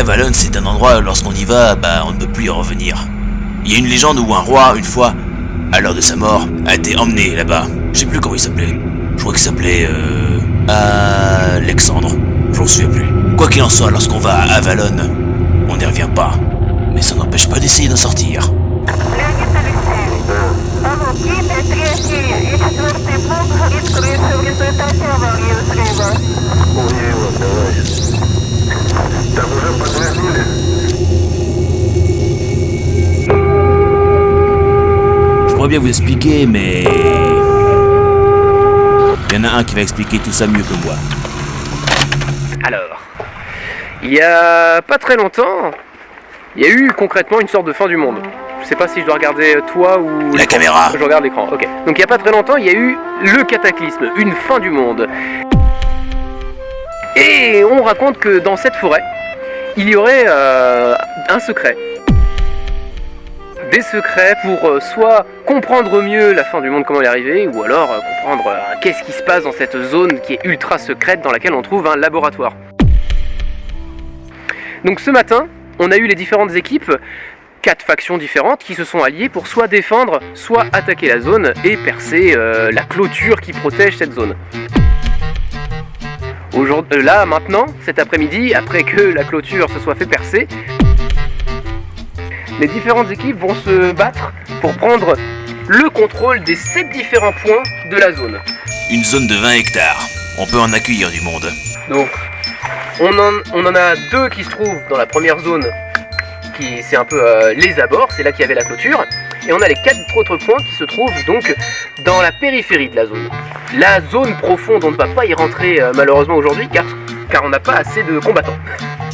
Avalon, c'est un endroit, lorsqu'on y va, on ne peut plus y revenir. Il y a une légende où un roi, une fois, à l'heure de sa mort, a été emmené là-bas. Je sais plus comment il s'appelait. Je crois qu'il s'appelait... Alexandre. Je m'en souviens plus. Quoi qu'il en soit, lorsqu'on va à Avalon, on n'y revient pas. Mais ça n'empêche pas d'essayer d'en sortir. Je pourrais bien vous expliquer, mais... il y en a un qui va expliquer tout ça mieux que moi. Alors, il y a pas très longtemps, il y a eu concrètement une sorte de fin du monde. Je sais pas si je dois regarder toi ou... La caméra. Je regarde l'écran, ok. Donc il y a pas très longtemps, il y a eu le cataclysme, une fin du monde. Et on raconte que dans cette forêt, il y aurait un secret. Des secrets pour soit comprendre mieux la fin du monde, comment y arriver, ou alors comprendre qu'est-ce qui se passe dans cette zone qui est ultra secrète dans laquelle on trouve un laboratoire. Donc ce matin, on a eu les différentes équipes, 4 factions différentes qui se sont alliées pour soit défendre, soit attaquer la zone et percer la clôture qui protège cette zone. Là, maintenant, cet après-midi, après que la clôture se soit fait percer, les différentes équipes vont se battre pour prendre le contrôle des 7 différents points de la zone. Une zone de 20 hectares. On peut en accueillir du monde. Donc, on en a 2 qui se trouvent dans la première zone, qui c'est un peu les abords, c'est là qu'il y avait la clôture. Et on a les 4 autres points qui se trouvent donc dans la périphérie de la zone. La zone profonde, on ne va pas y rentrer malheureusement aujourd'hui car on n'a pas assez de combattants.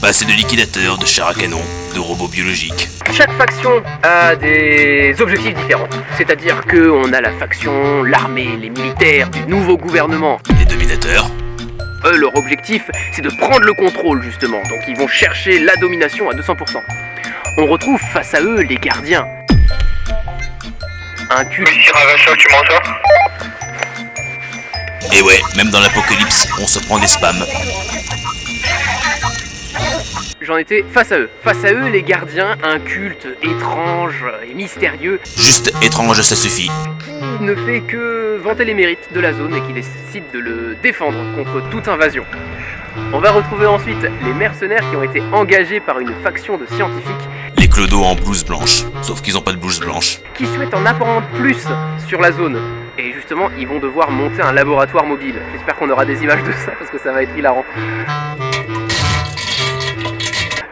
Pas assez de liquidateurs, de chars à canon, de robots biologiques. Chaque faction a des objectifs différents. C'est-à-dire qu'on a la faction, l'armée, les militaires du nouveau gouvernement. Les dominateurs. Eux, leur objectif, c'est de prendre le contrôle justement. Donc ils vont chercher la domination à 200%. On retrouve face à eux les gardiens. Un culte. Oui, Ravacheur, tu m'entends? Et ouais, même dans l'apocalypse, on se prend des spams. J'en étais face à eux. Face à eux, les gardiens, un culte étrange et mystérieux. Juste étrange, ça suffit. Qui ne fait que vanter les mérites de la zone et qui décide de le défendre contre toute invasion. On va retrouver ensuite les mercenaires qui ont été engagés par une faction de scientifiques. Les clodos en blouse blanche. Sauf qu'ils ont pas de blouse blanche. Qui souhaitent en apprendre plus sur la zone. Et justement, ils vont devoir monter un laboratoire mobile. J'espère qu'on aura des images de ça parce que ça va être hilarant.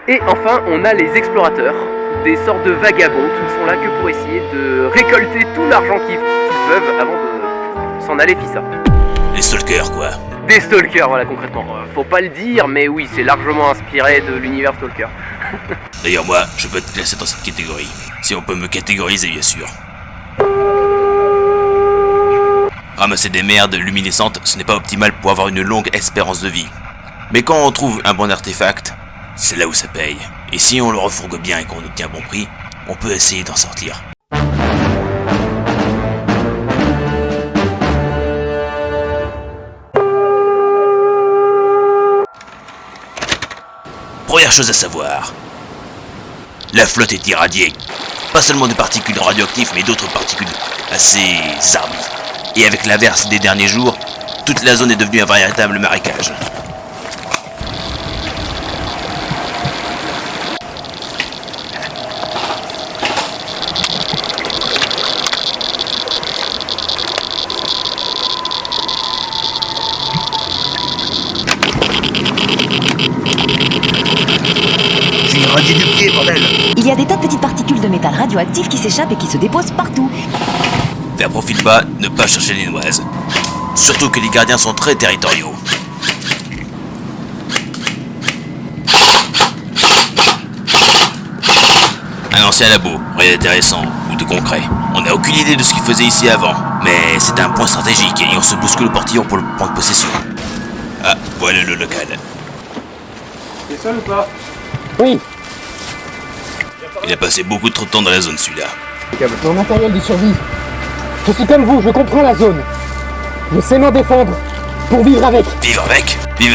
Et enfin, on a les explorateurs, des sortes de vagabonds qui ne sont là que pour essayer de récolter tout l'argent qu'ils peuvent avant de s'en aller fissa. Les stalkers, quoi. Des stalkers, voilà, concrètement. Faut pas le dire, mais oui, c'est largement inspiré de l'univers stalker. D'ailleurs, moi, je peux être classé dans cette catégorie. Si on peut me catégoriser, bien sûr. Ramasser des merdes luminescentes, ce n'est pas optimal pour avoir une longue espérance de vie. Mais quand on trouve un bon artefact, c'est là où ça paye. Et si on le refourgue bien et qu'on obtient bon prix, on peut essayer d'en sortir. Première chose à savoir, la flotte est irradiée. Pas seulement de particules radioactives, mais d'autres particules assez armées. Et avec l'averse des derniers jours, toute la zone est devenue un véritable marécage. J'ai irradié du pied, bordel! Il y a des tas de petites particules de métal radioactif qui s'échappent et qui se déposent partout. Faire profil bas, ne pas chercher les noises. Surtout que les gardiens sont très territoriaux. Un ancien labo, rien d'intéressant ou de concret. On n'a aucune idée de ce qu'ils faisaient ici avant, mais c'est un point stratégique et on se bouscule au portillon pour le prendre possession. Ah, voilà le local. T'es seul ou pas? Oui, Il a passé beaucoup trop de temps dans la zone, celui-là. mon matériel de survie. Je suis comme vous, je comprends la zone. Je sais m'en défendre pour vivre avec. Vivre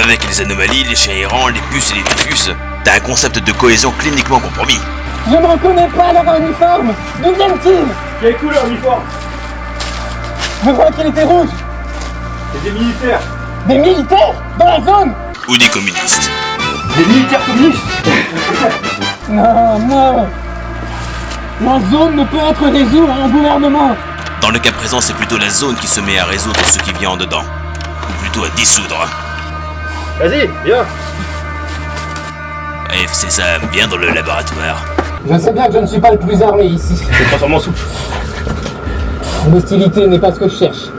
avec les anomalies, les chiens errants, les puces et les typhus. T'as un concept de cohésion cliniquement compromis. Je ne reconnais pas leur uniforme. D'où viennent-ils? Quelle couleur uniforme? Je crois qu'il était rouge. C'est des militaires. Des militaires dans la zone? Ou des communistes. Des militaires communistes. Non, non. La zone ne peut être résoudre à un gouvernement. Dans le cas présent, c'est plutôt la zone qui se met à résoudre ce qui vient en dedans. Ou plutôt à dissoudre. Vas-y, viens. Bref, c'est ça, viens dans le laboratoire. Je sais bien que je ne suis pas le plus armé ici. Je te transforme en soupe. L'hostilité n'est pas ce que je cherche.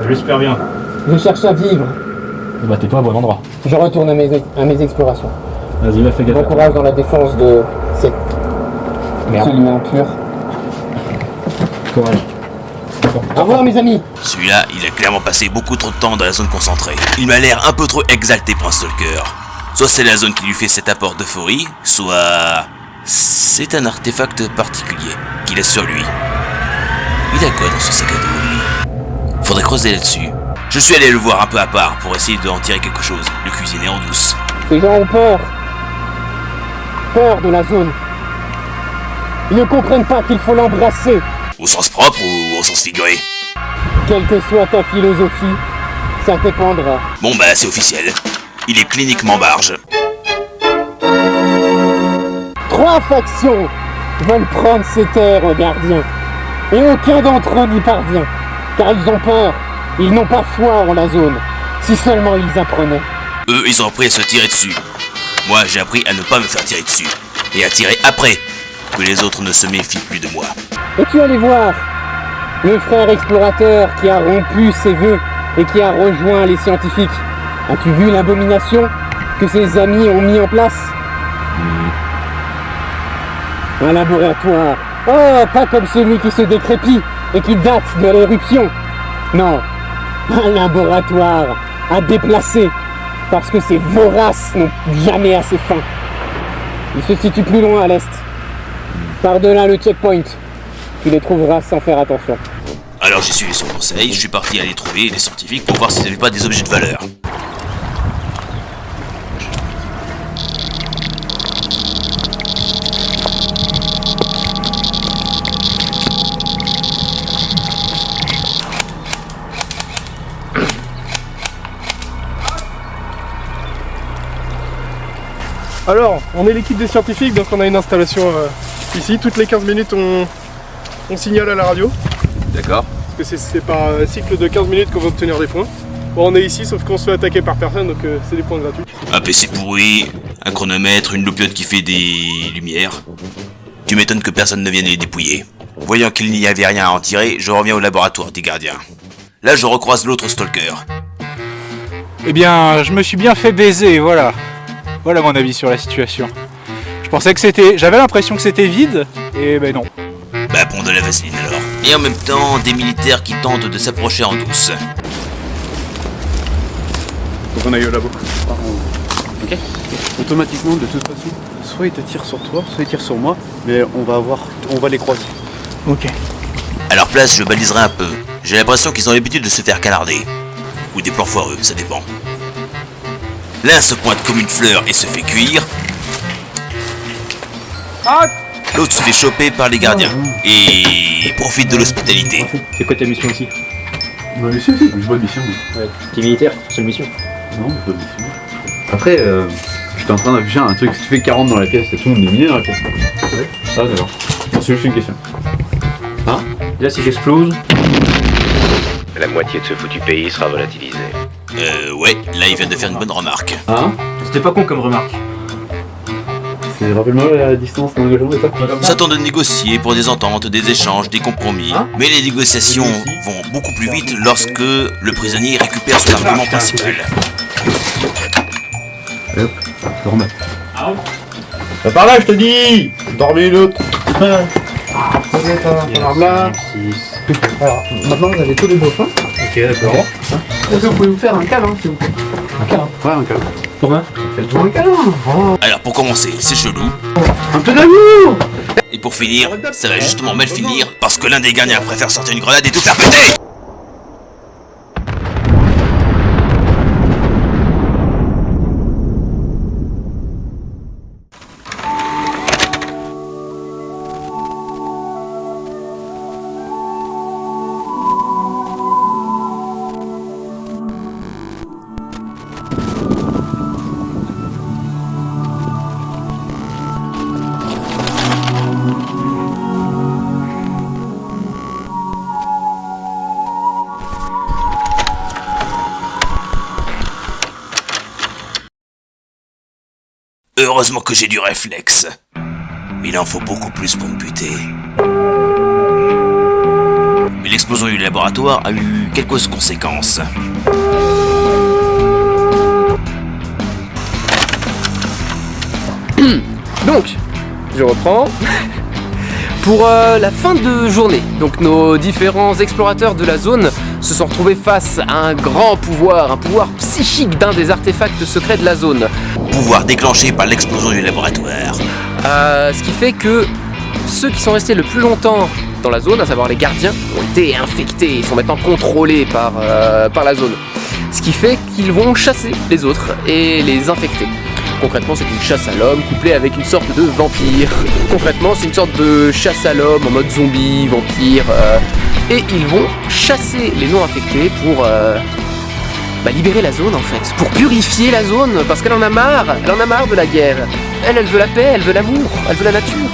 J'espère bien. Je cherche à vivre. Bah t'es pas au bon endroit. Je retourne à mes explorations. Vas-y, va, fais gaffe. J'encourage dans la défense de cette absolument impure. Courage. Au revoir mes amis. Celui-là, il a clairement passé beaucoup trop de temps dans la zone concentrée. Il m'a l'air un peu trop exalté pour un stalker. Soit c'est la zone qui lui fait cet apport d'euphorie, soit c'est un artefact particulier qu'il a sur lui. Il a quoi dans son sac à dos, lui? Faudrait creuser là-dessus. Je suis allé le voir un peu à part pour essayer d'en tirer quelque chose, le cuisiner en douce. Ces gens ont peur. Peur de la zone. Ils ne comprennent pas qu'il faut l'embrasser. Au sens propre ou au sens figuré? Quelle que soit ta philosophie, ça dépendra. Bon bah c'est officiel. Il est cliniquement barge. 3 factions veulent prendre ces terres, gardiens. Et aucun d'entre eux n'y parvient. Car ils ont peur. Ils n'ont pas foi en la zone. Si seulement ils apprenaient. Eux, ils ont appris à se tirer dessus. Moi, j'ai appris à ne pas me faire tirer dessus. Et à tirer après. Que les autres ne se méfient plus de moi. Et tu allais voir le frère explorateur qui a rompu ses vœux et qui a rejoint les scientifiques. As-tu vu l'abomination que ses amis ont mis en place? Un laboratoire. Oh, pas comme celui qui se décrépit et qui date de l'éruption. Non, un laboratoire à déplacer parce que ces voraces n'ont jamais assez faim. Il se situe plus loin à l'est. Par-delà le checkpoint. Tu les trouveras sans faire attention. Alors j'ai suivi son conseil, je suis parti aller trouver les scientifiques pour voir s'ils n'avaient pas des objets de valeur. Alors, on est l'équipe des scientifiques, donc on a une installation ici. Toutes les 15 minutes, on signale à la radio. D'accord. Parce que c'est par cycle de 15 minutes qu'on va obtenir des points. Bon, on est ici, sauf qu'on se fait attaquer par personne, donc c'est des points gratuits. Un PC pourri, un chronomètre, une loupiote qui fait des lumières. Tu m'étonnes que personne ne vienne les dépouiller. Voyant qu'il n'y avait rien à en tirer, je reviens au laboratoire des gardiens. Là, je recroise l'autre stalker. Eh bien, je me suis bien fait baiser, voilà. Voilà mon avis sur la situation. Je pensais que c'était... J'avais l'impression que c'était vide, et ben non. Bah, prends de la vaseline alors. Et en même temps, des militaires qui tentent de s'approcher en douce. Faut qu'on aille au labo. Ok. Automatiquement, de toute façon, soit ils te tirent sur toi, soit ils tirent sur moi, mais on va les croiser. Ok. À leur place, je baliserai un peu. J'ai l'impression qu'ils ont l'habitude de se faire canarder. Ou des plans foireux, ça dépend. L'un se pointe comme une fleur et se fait cuire. L'autre se fait choper par les gardiens. Et profite de l'hospitalité. C'est quoi ta mission ici? Ma mission, c'est une bonne mission. Ouais. T'es militaire, seule mission. Non, c'est pas mission. Après, j'étais en train d'afficher un truc, si tu fais 40 dans la pièce, tout le monde est miné dans la pièce. Ouais. Ah, d'accord. C'est juste une question. Hein? Là, si j'explose... La moitié de ce foutu pays sera volatilisée. Ouais, là il vient de faire une bonne remarque. Hein? C'était pas con comme remarque. Rappelle-moi la distance d'engagement et ça. Ça tente de négocier pour des ententes, des échanges, des compromis. Mais les négociations vont beaucoup plus vite lorsque le prisonnier récupère son argument principal. Allez hop, je le remets. Va par là, je te dis! Dormez une autre! Là. Alors, maintenant vous avez tous les dauphins. Ok, d'accord. Est-ce que vous pouvez vous faire un câlin, s'il vous plaît? Un câlin? Ouais, un câlin. Combien? Faites-vous un câlin! Oh. Alors pour commencer, c'est chelou. Un peu d'amour! Et pour finir, ça va justement mal finir parce que l'un des gardiens préfère sortir une grenade et tout faire péter! Heureusement que j'ai du réflexe. Mais il en faut beaucoup plus pour me buter. Mais l'explosion du laboratoire a eu quelques conséquences. Donc, je reprends. Pour la fin de journée, donc nos différents explorateurs de la zone se sont retrouvés face à un grand pouvoir, un pouvoir psychique d'un des artefacts secrets de la zone. Pouvoir déclenché par l'explosion du laboratoire. Ce qui fait que ceux qui sont restés le plus longtemps dans la zone, à savoir les gardiens, ont été infectés, ils sont maintenant contrôlés par la zone. Ce qui fait qu'ils vont chasser les autres et les infecter. Concrètement, c'est une chasse à l'homme couplée avec une sorte de vampire. Concrètement, c'est une sorte de chasse à l'homme en mode zombie, vampire. Et ils vont chasser les non-infectés pour libérer la zone en fait. Pour purifier la zone, parce qu'elle en a marre. Elle en a marre de la guerre. Elle veut la paix, elle veut l'amour, elle veut la nature.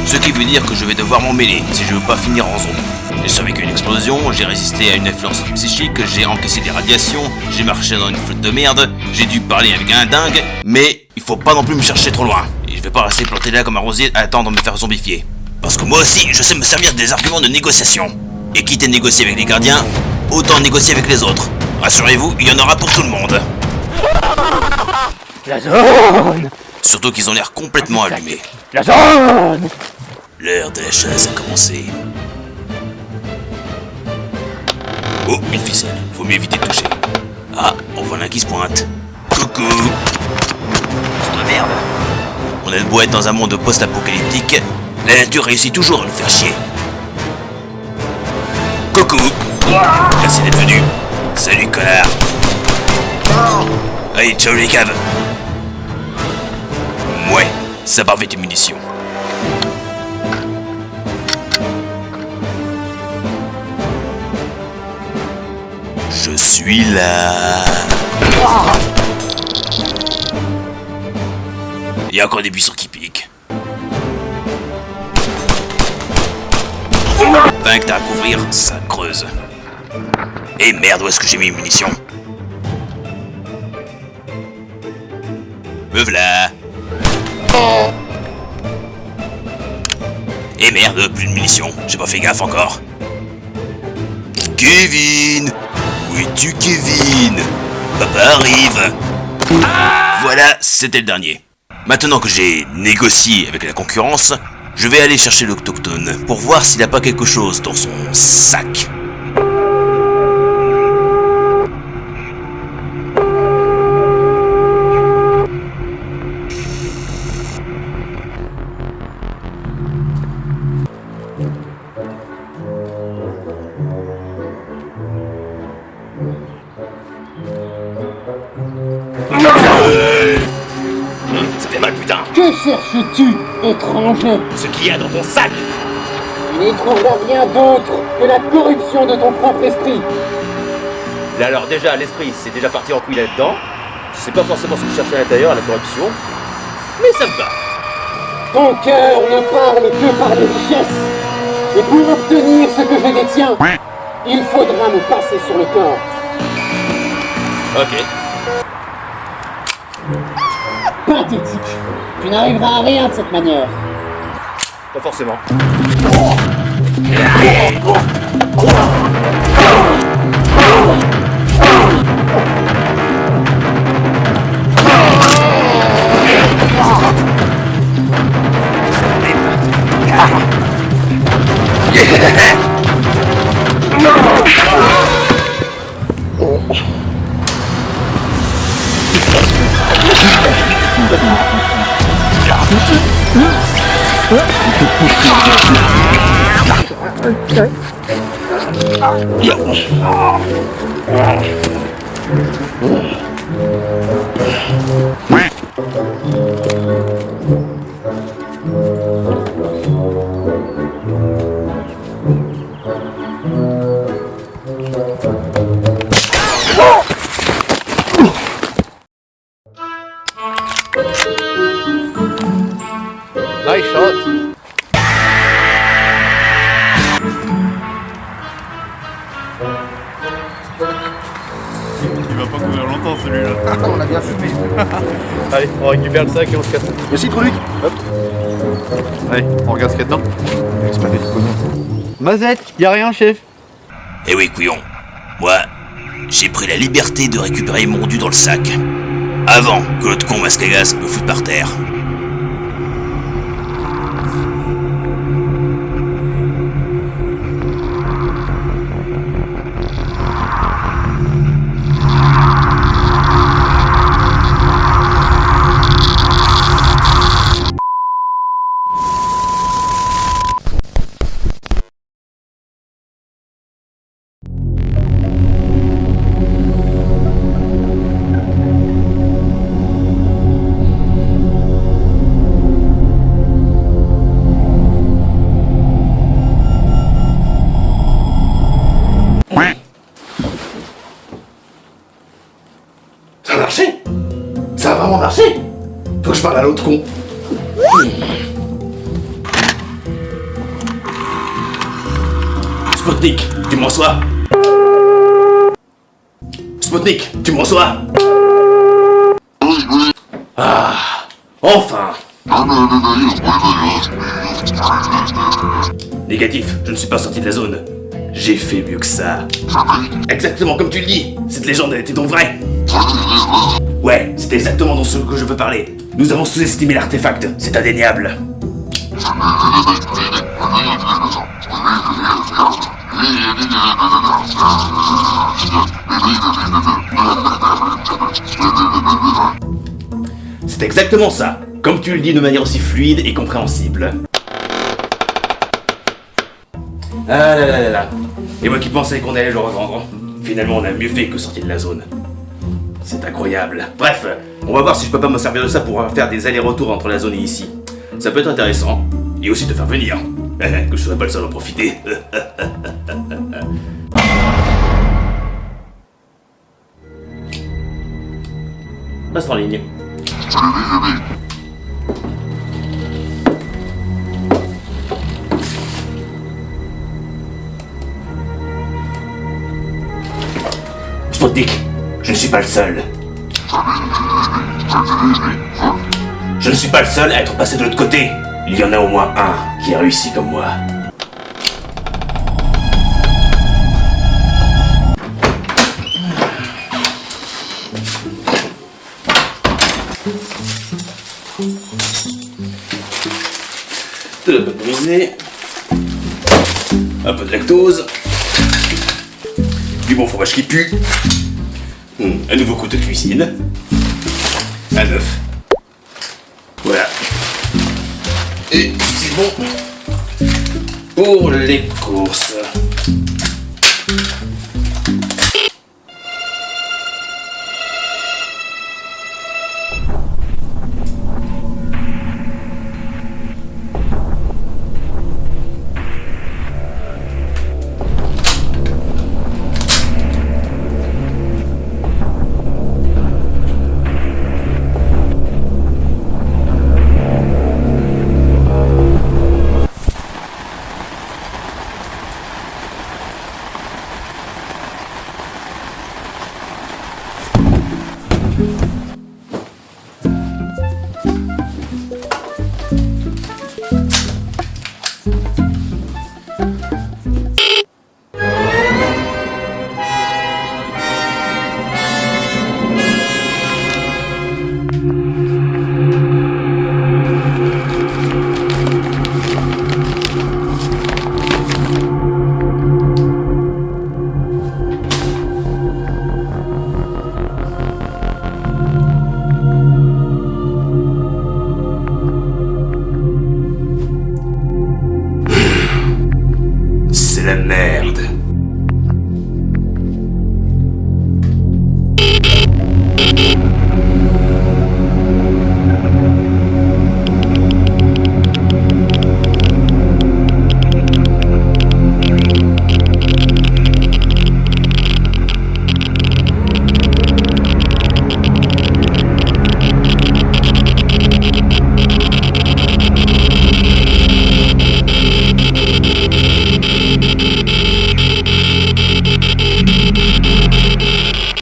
Ce qui veut dire que je vais devoir m'en mêler si je veux pas finir en zombie. J'ai survécu à une explosion, j'ai résisté à une influence psychique, j'ai encaissé des radiations, j'ai marché dans une flotte de merde, j'ai dû parler avec un dingue, mais il faut pas non plus me chercher trop loin. Et je vais pas rester planté là comme un rosier à attendre de me faire zombifier. Parce que moi aussi, je sais me servir des arguments de négociation. Et quitte à négocier avec les gardiens, autant négocier avec les autres. Rassurez-vous, il y en aura pour tout le monde. La zone! Surtout qu'ils ont l'air complètement allumés. La zone! L'heure de la chasse a commencé. Oh, une ficelle. Faut mieux éviter de toucher. Ah, on voit l'un qui se pointe. Coucou. C'est de la merde. On a beau être dans un monde post-apocalyptique, la nature réussit toujours à nous faire chier. Coucou. Merci d'être venu. Salut, connard. Allez, ciao les caves. Ouais, ça part vite une munition. Je suis là. Il y a encore des buissons qui piquent. 20 hectares à couvrir, ça creuse. Et merde, où est-ce que j'ai mis une munition? Me v'là. Et merde, plus de munitions, j'ai pas fait gaffe encore. Kevin! Où es-tu, Kevin? Papa arrive! Voilà, c'était le dernier. Maintenant que j'ai négocié avec la concurrence, je vais aller chercher l'Autochtone pour voir s'il n'a pas quelque chose dans son sac. Ça fait mal, putain! Que cherches-tu, étranger? Ce qu'il y a dans ton sac! Tu n'y trouveras rien d'autre que la corruption de ton propre esprit. Là alors déjà, l'esprit, c'est déjà parti en couille là-dedans. C'est pas forcément ce que je cherchais à l'intérieur, la corruption. Mais ça me va. Ton cœur ne parle que par les richesses. Et pour obtenir ce que je détiens, il faudra me passer sur le corps. Ok. Pathétique. Tu n'arriveras à rien de cette manière. Pas forcément. Nice shot. Il va pas courir longtemps. important celui-là. On a bien fumé. Allez, on récupère le sac et on se casse. Merci trop Luc. Hop. Allez, on regarde ce qu'il y a dedans. C'est pas des Mazette, y'a rien, chef. Eh oui, couillon. Moi, j'ai pris la liberté de récupérer mon dû dans le sac. Avant que l'autre con masque à gaz me foute par terre. Ça a marché? Ça a vraiment marché? Faut que je parle à l'autre con. Sputnik, tu me reçois? Sputnik, tu me reçois? Ah, enfin! Négatif, je ne suis pas sorti de la zone. J'ai fait mieux que ça. Exactement comme tu le dis, cette légende était donc vraie. Ouais, c'est exactement dans ce que je veux parler. Nous avons sous-estimé l'artefact, c'est indéniable. C'est exactement ça, comme tu le dis de manière aussi fluide et compréhensible. Ah là là là là. Et moi qui pensais qu'on allait le revendre, finalement on a mieux fait que sortir de la zone. C'est incroyable. Bref, on va voir si je peux pas me servir de ça pour faire des allers-retours entre la zone et ici. Ça peut être intéressant, et aussi te faire venir. Que je serais pas le seul à en profiter. Reste en ligne. Sputnik, je ne suis pas le seul. Je ne suis pas le seul à être passé de l'autre côté. Il y en a au moins un qui a réussi comme moi. De la pâte brisée, un peu de lactose, du bon fromage qui pue, un nouveau couteau de cuisine, un œuf. Voilà. Et c'est bon pour les courses. C'est la merde.